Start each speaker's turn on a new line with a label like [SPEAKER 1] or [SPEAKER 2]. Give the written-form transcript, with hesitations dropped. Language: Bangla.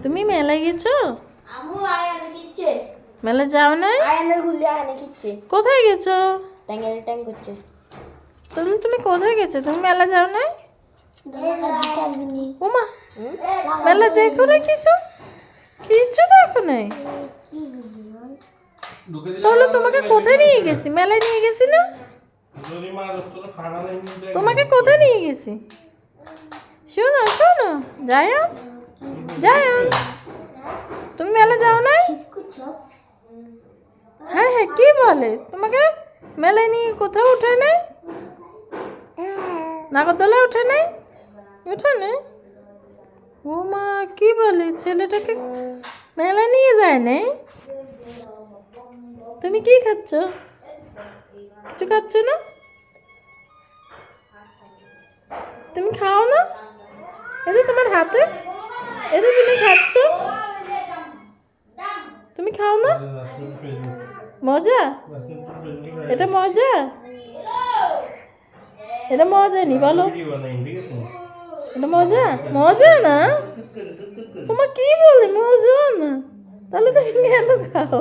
[SPEAKER 1] তুমি মেলায় গেছো?
[SPEAKER 2] আমু আয়ানে কিচ্ছে
[SPEAKER 1] মেলা যাও নাই?
[SPEAKER 2] আয়ানের গুলি আয়ানে কিচ্ছে
[SPEAKER 1] কোথায় গেছো?
[SPEAKER 2] ট্যাঙ্গের ট্যাং করছে
[SPEAKER 1] তাহলে তুমি কোথায় গেছো? তুমি মেলা যাও নাই? ওমা, মেলা দেখো না কিছু? কিছু দেখো নাই? তাহলে তোমাকে কোথায় নিয়ে গেছি? মেলায় নিয়ে গেছি না? তোমাকে কোথায় নিয়ে গেছি? শোনো শোনো, জায়ান জায়ান, তুমি মেলা যাও নাই? হ্যাঁ হ্যাঁ, কি বলে? তোমাকে মেলায় নিয়ে কোথাও উঠে নাই? নাগরদোলায় উঠে নাই? উঠে নাই? ও মা, কি বলে? ছেলেটাকে মেলা নিয়ে যায় নাই? তুমি কি খাচ্ছ? কিছু খাচ্ছ না? তুমি খাও না? এই যে তোমার হাতে, এই যে তুমি খাচ্ছ, তুমি খাও না? মজা? এটা মজা? এটা মজা নি বলো? এটা মজা? মজা না? তোমার কি বলে মজা না? তাহলে তুমি কেন খাও?